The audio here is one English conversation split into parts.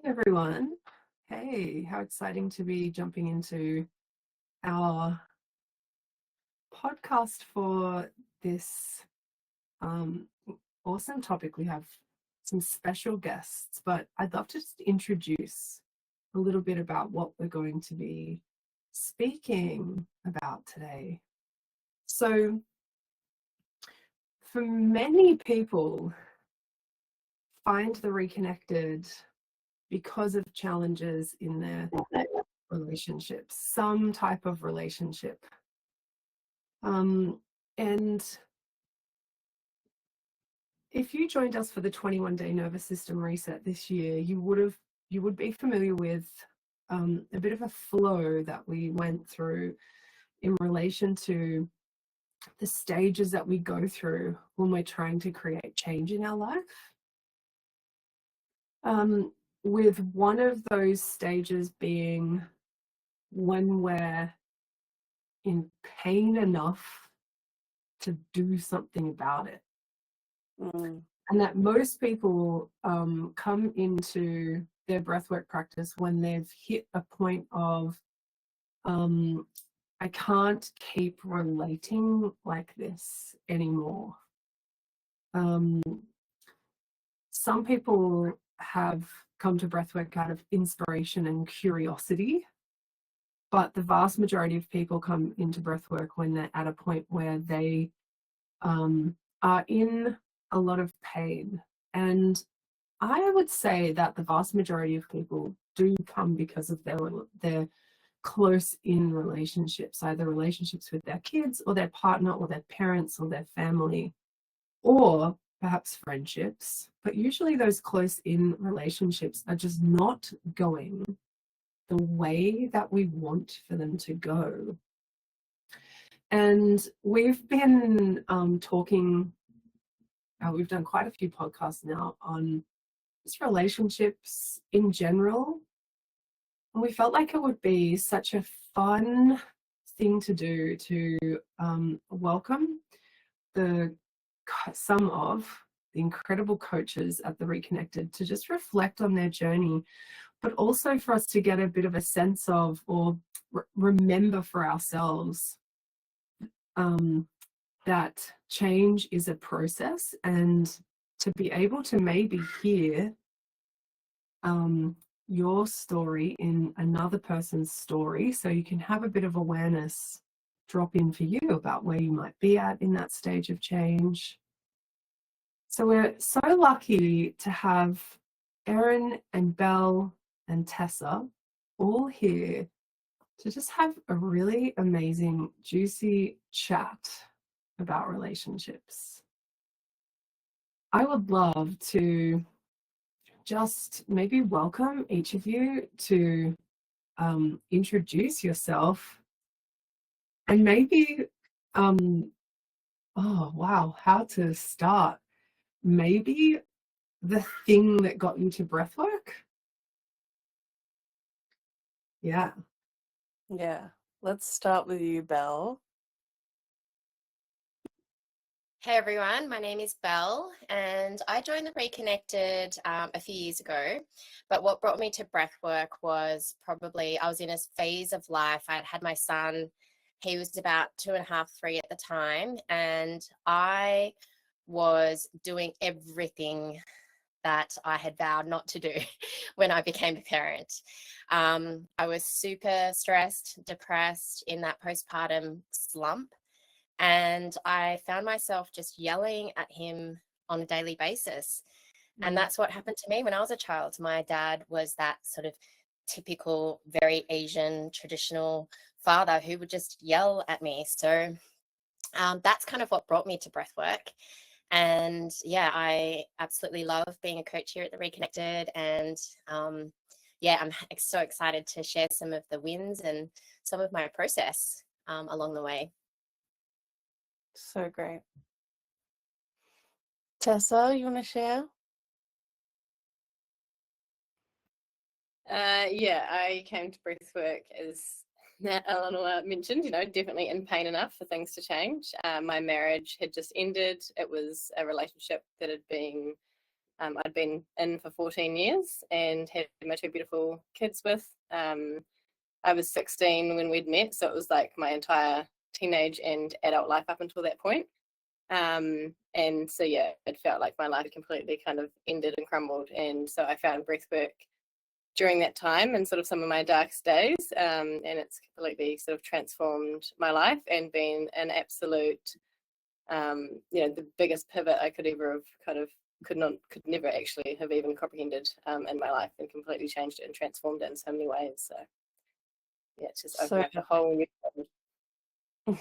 Hey everyone. Hey, how exciting to be jumping into our podcast for this um, awesome topic. We have some special guests, but I'd love to just introduce a little bit about what we're going to be speaking about today. So, for many people, find the reconnected because of challenges in their relationships, some type of relationship. And if you joined us for the 21-day nervous system reset this year, you would be familiar with a bit of a flow that we went through in relation to the stages that we go through when we're trying to create change in our life. With one of those stages being when we're in pain enough to do something about it. And that most people come into their breathwork practice when they've hit a point of, I can't keep relating like this anymore. Some people have come to breathwork out of inspiration and curiosity, but the vast majority of people come into breathwork when they're at a point where they are in a lot of pain. And I would say that the vast majority of people do come because of their close in relationships, either relationships with their kids or their partner or their parents or their family, or perhaps friendships. But usually those close in relationships are just not going the way that we want for them to go. And we've been talking, we've done quite a few podcasts now on just relationships in general. And we felt like it would be such a fun thing to do to welcome some of the incredible coaches at the Reconnected to just reflect on their journey, but also for us to get a bit of a sense of, or remember for ourselves, that change is a process, and to be able to maybe hear your story in another person's story, so you can have a bit of awareness drop in for you about where you might be at in that stage of change. So we're so lucky to have Erin and Belle and Tessa all here to just have a really amazing, juicy chat about relationships. I would love to just maybe welcome each of you to introduce yourself, and maybe, oh wow, how to start. Maybe the thing that got you to breathwork. Yeah. Let's start with you, Belle. Hey everyone, my name is Belle and I joined the Reconnected a few years ago, but what brought me to breathwork was probably I was in a phase of life. I had my son, he was about 2.5, 3 at the time, and I was doing everything that I had vowed not to do when I became a parent. I was super stressed, depressed, in that postpartum slump. And I found myself just yelling at him on a daily basis. And that's what happened to me when I was a child. My dad was that sort of typical, very Asian, traditional father who would just yell at me. So that's kind of what brought me to breathwork. And yeah, I absolutely love being a coach here at the Reconnected. And yeah, I'm so excited to share some of the wins and some of my process along the way. So great. Tessa, you want to share? Yeah, I came to breathwork as Eleanor mentioned, definitely in pain enough for things to change. My marriage had just ended. It was a relationship that had been I'd been in for 14 years and had my two beautiful kids with. I was 16 when we'd met, so it was like my entire teenage and adult life up until that point. And so, yeah, it felt like my life completely kind of ended and crumbled. And so I found breathwork during that time and sort of some of my darkest days. And it's completely sort of transformed my life and been an absolute, the biggest pivot I could ever have could never actually have even comprehended in my life, and completely changed it and transformed it in so many ways. So yeah, it's just opened up a whole new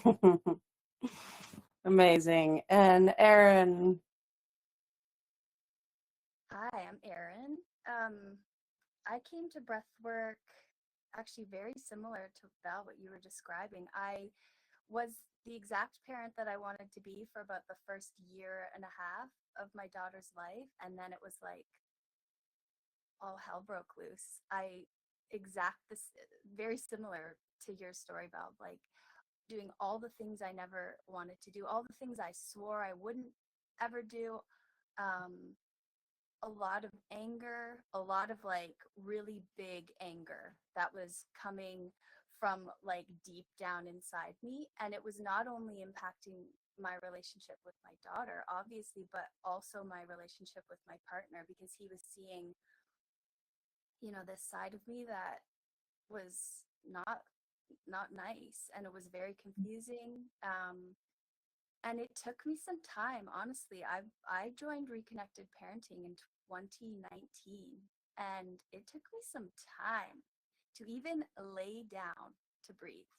world. Amazing. And Erin. Hi, I'm Erin. I came to breathwork actually very similar to Val, what you were describing. I was the exact parent that I wanted to be for about the first year and a half of my daughter's life. And then it was like all hell broke loose. Very similar to your story, Val, like doing all the things I never wanted to do, all the things I swore I wouldn't ever do. A lot of anger, a lot of like really big anger that was coming from like deep down inside me. And it was not only impacting my relationship with my daughter, obviously, but also my relationship with my partner, because he was seeing, this side of me that was not nice, and it was very confusing. And it took me some time, honestly. I joined Reconnected Parenting in 2019, and it took me some time to even lay down to breathe.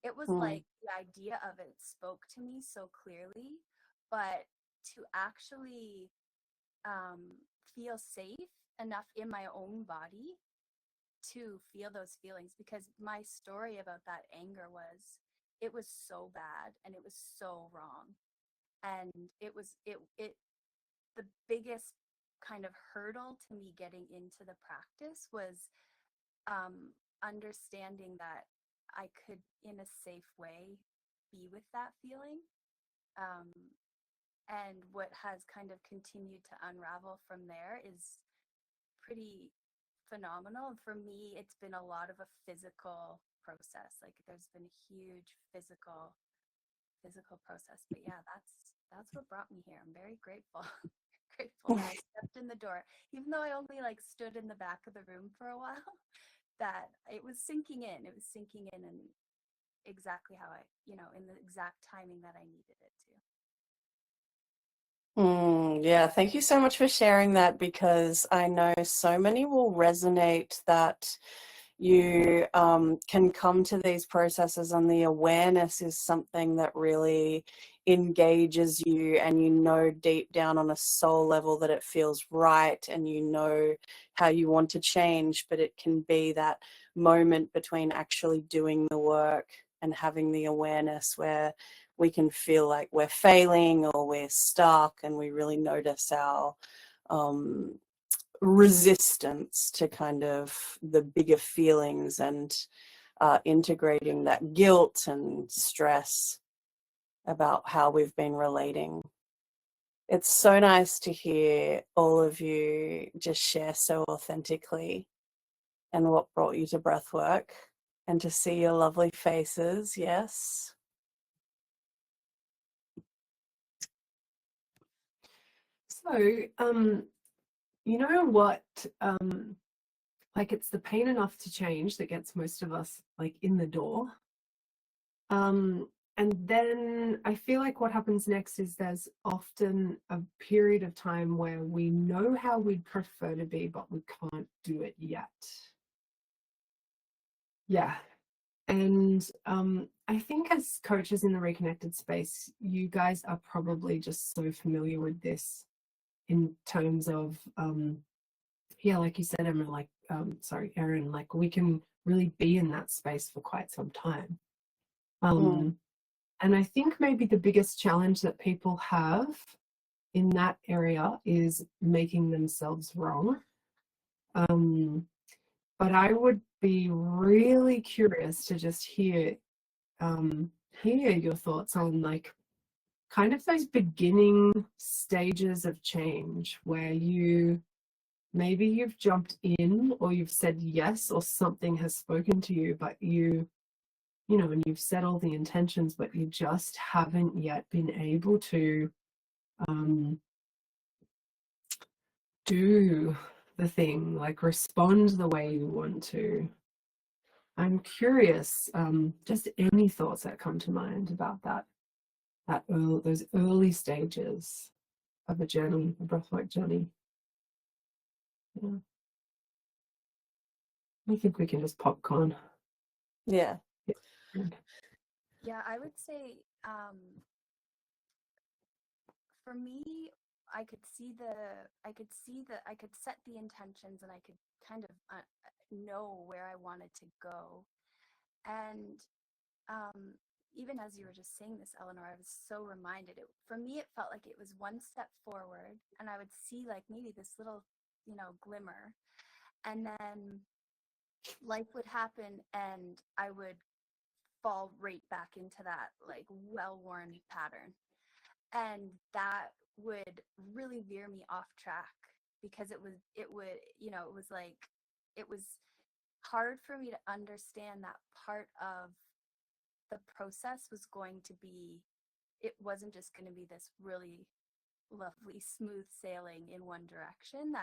It was like the idea of it spoke to me so clearly, but to actually feel safe enough in my own body to feel those feelings, because my story about that anger was, it was so bad and it was so wrong. And it the biggest kind of hurdle to me getting into the practice was understanding that I could, in a safe way, be with that feeling. And what has kind of continued to unravel from there is pretty phenomenal. For me, it's been a lot of a physical process. Like there's been a huge physical process. But yeah, that's what brought me here. I'm very grateful. Grateful that I stepped in the door, even though I only like stood in the back of the room for a while. That it was sinking in. It was sinking in, and exactly how in the exact timing that I needed it to. Yeah, thank you so much for sharing that, because I know so many will resonate that you can come to these processes, and the awareness is something that really engages you, and deep down on a soul level that it feels right, and how you want to change. But it can be that moment between actually doing the work and having the awareness where we can feel like we're failing or we're stuck, and we really notice our resistance to kind of the bigger feelings, and integrating that guilt and stress about how we've been relating. It's so nice to hear all of you just share so authentically and what brought you to breathwork, and to see your lovely faces. Yes. So, you know what, like it's the pain enough to change that gets most of us like in the door. And then I feel like what happens next is there's often a period of time where we know how we'd prefer to be, but we can't do it yet. Yeah. And I think as coaches in the Reconnected space, you guys are probably just so familiar with this in terms of, like you said, Emma, like, Erin, like we can really be in that space for quite some time. And I think maybe the biggest challenge that people have in that area is making themselves wrong. But I would be really curious to just hear your thoughts on like kind of those beginning stages of change where maybe you've jumped in or you've said yes, or something has spoken to you, but and you've set all the intentions, but you just haven't yet been able to do the thing, like respond the way you want to. I'm curious, just any thoughts that come to mind about those early stages of a journey, a breathwork journey. Yeah. I think we can just popcorn. Yeah. Yeah, I would say for me, I could set the intentions, and I could kind of know where I wanted to go. And even as you were just saying this, Eleanor, I was so reminded. For me, it felt like it was one step forward, and I would see like maybe this little, glimmer, and then life would happen, and I would fall right back into that like well-worn pattern, and that would really veer me off track, because it was hard for me to understand that part of the process was going to be, it wasn't just going to be this really lovely smooth sailing in one direction.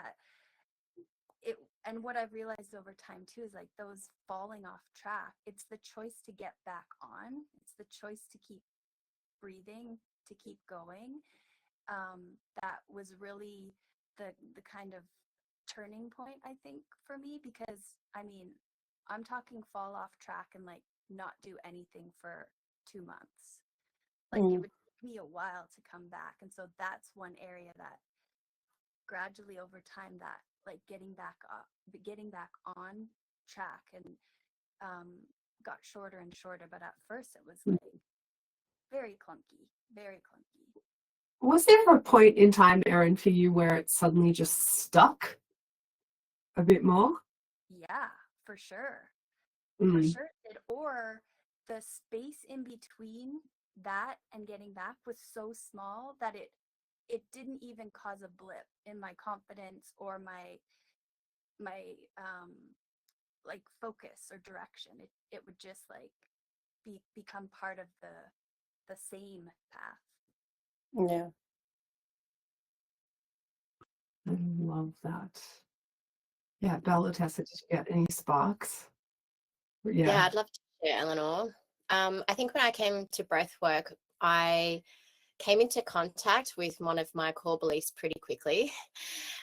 And what I've realized over time too is like those falling off track, it's the choice to get back on, it's the choice to keep breathing, to keep going, that was really the kind of turning point, I think, for me. Because I mean, I'm talking fall off track and like not do anything for 2 months. Like it would take me a while to come back. And so that's one area that gradually over time, that like getting back on track, and got shorter and shorter. But at first it was like very clunky. Was there a point in time, Erin, for you where it suddenly just stuck a bit more? Yeah, for sure. Mm. For sure it did. Or the space in between that and getting back was so small that it didn't even cause a blip in my confidence or my like focus or direction. It would just like become part of the same path. Yeah. I love that. Yeah, Bella, Tessa, did you get any sparks? Yeah, I'd love to share, Eleanor. I think when I came to breathwork, I came into contact with one of my core beliefs pretty quickly,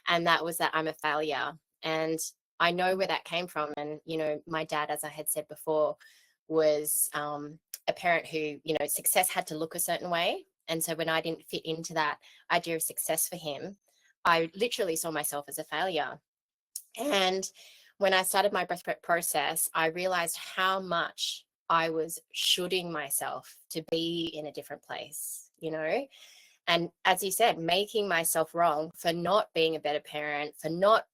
and that was that I'm a failure. And I know where that came from. And, my dad, as I had said before, was a parent who, success had to look a certain way. And so when I didn't fit into that idea of success for him, I literally saw myself as a failure. And when I started my breathwork process, I realized how much I was shoulding myself to be in a different place, and as you said, making myself wrong for not being a better parent, for not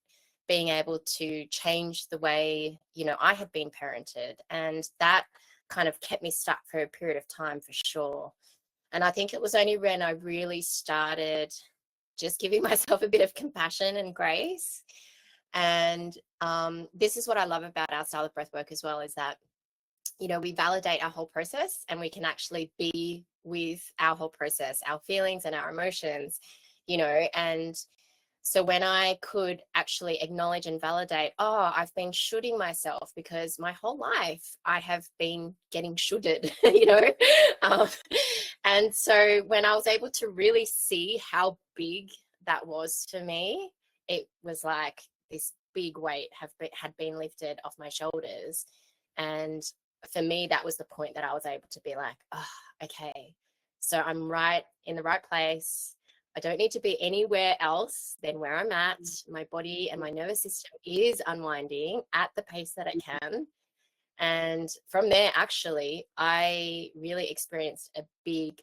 being able to change the way, I had been parented. And that kind of kept me stuck for a period of time, for sure. And I think it was only when I really started just giving myself a bit of compassion and grace. And this is what I love about our style of breathwork as well, is that, we validate our whole process, and we can actually be with our whole process, our feelings and our emotions, and so when I could actually acknowledge and validate, I've been shoulding myself because my whole life I have been getting shoulded, and so when I was able to really see how big that was for me, it was like this big weight had been lifted off my shoulders. And for me, that was the point that I was able to be like, okay, so I'm right in the right place. I don't need to be anywhere else than where I'm at. My body and my nervous system is unwinding at the pace that it can. And from there, actually, I really experienced a big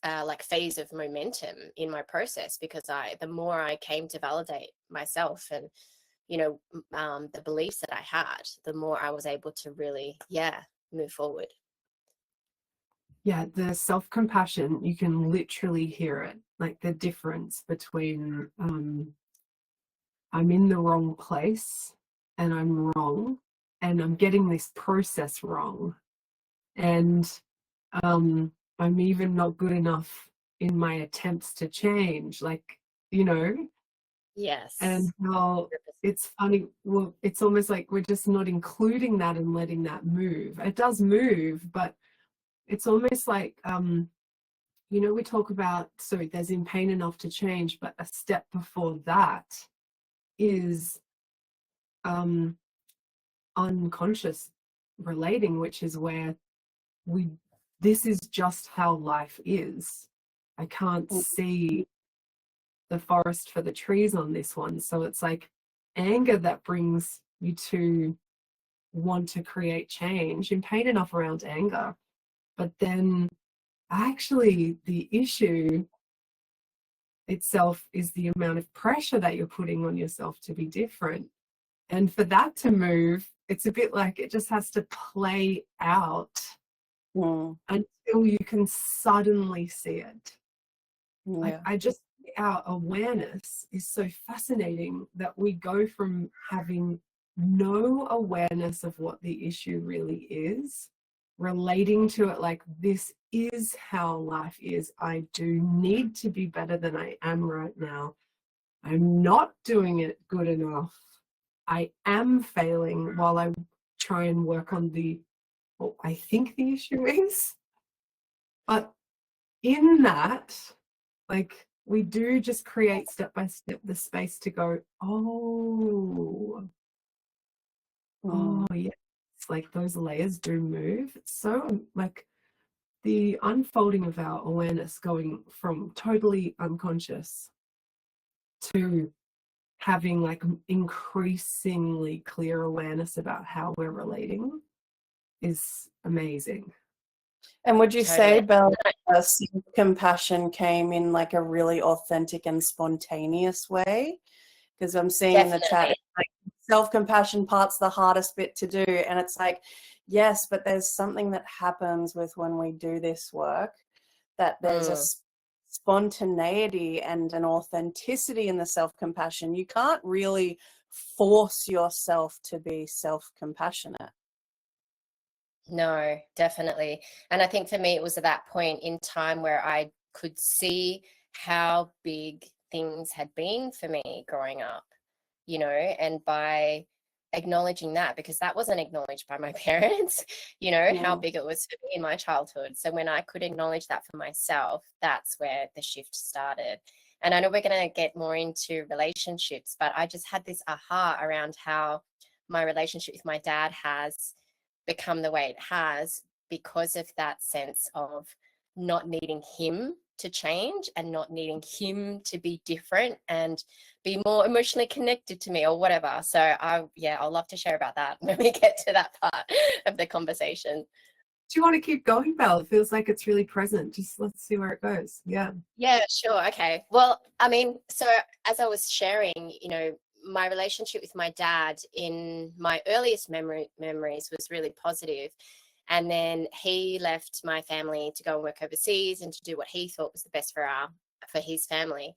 like phase of momentum in my process, because the more I came to validate myself and the beliefs that I had, the more I was able to really move forward. yeah, the self-compassion, you can literally hear it, like the difference between I'm in the wrong place and I'm wrong and I'm getting this process wrong, and I'm even not good enough in my attempts to change, like, you know, Yes. and how it's funny. Well, it's almost like we're just not including that and letting that move. It does move, but it's almost like, you know, we talk about, so there's in pain enough to change, but a step before that is unconscious relating, which is where this is just how life is. I can't see the forest for the trees on this one. So it's like anger that brings you to want to create change, and pain enough around anger. But then actually the issue itself is the amount of pressure that you're putting on yourself to be different. And for that to move, it's a bit like it just has to play out until you can suddenly see it. Like, I just, our awareness is so fascinating that we go from having no awareness of what the issue really is, relating to it like, this is how life is. I do need to be better than I am right now. I'm not doing it good enough. I am failing while I try and work on what I think the issue is. But in that, like, we do just create step by step the space to go, oh yes, like those layers do move. It's so like the unfolding of our awareness going from totally unconscious to having like increasingly clear awareness about how we're relating is amazing. And would you say, Totally. Belle, self-compassion came in like a really authentic and spontaneous way? Because I'm seeing in the chat, it's like self-compassion part's the hardest bit to do. And it's like, yes, but there's something that happens with when we do this work, that there's a spontaneity and an authenticity in the self-compassion. You can't really force yourself to be self-compassionate. No, definitely. And I think for me, it was at that point in time where I could see how big things had been for me growing up, you know, and by acknowledging that, because that wasn't acknowledged by my parents, you know, how big it was for me in my childhood. So when I could acknowledge that for myself, that's where the shift started. And I know we're going to get more into relationships, but I just had this aha around how my relationship with my dad has become the way it has because of that sense of not needing him to change and not needing him to be different and be more emotionally connected to me or whatever. So I'll love to share about that when we get to that part of the conversation. Do you want to keep going, Belle? It feels like it's really present. Just let's see where it goes. Yeah, sure. Okay. Well, I mean, so as I was sharing, you know, my relationship with my dad in my earliest memories was really positive. And then he left my family to go and work overseas and to do what he thought was the best for his family.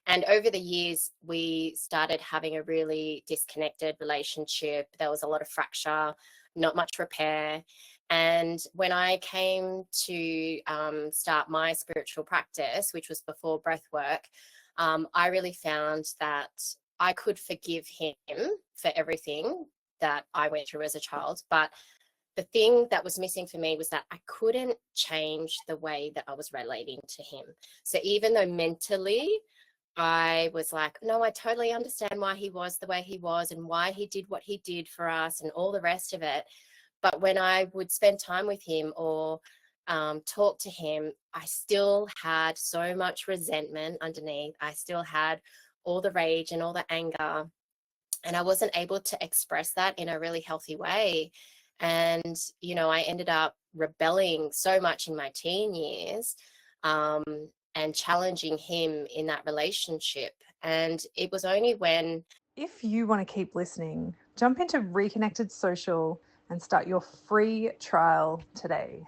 And over the years, we started having a really disconnected relationship. There was a lot of fracture, not much repair. And when I came to start my spiritual practice, which was before breathwork, I really found that I could forgive him for everything that I went through as a child. But the thing that was missing for me was that I couldn't change the way that I was relating to him. So even though mentally I was like, no, I totally understand why he was the way he was and why he did what he did for us and all the rest of it. But when I would spend time with him or talk to him, I still had so much resentment underneath. I still had all the rage and all the anger, and I wasn't able to express that in a really healthy way. And, you know, I ended up rebelling so much in my teen years and challenging him in that relationship. And it was only when... If you want to keep listening, jump into Reconnected Social and start your free trial today.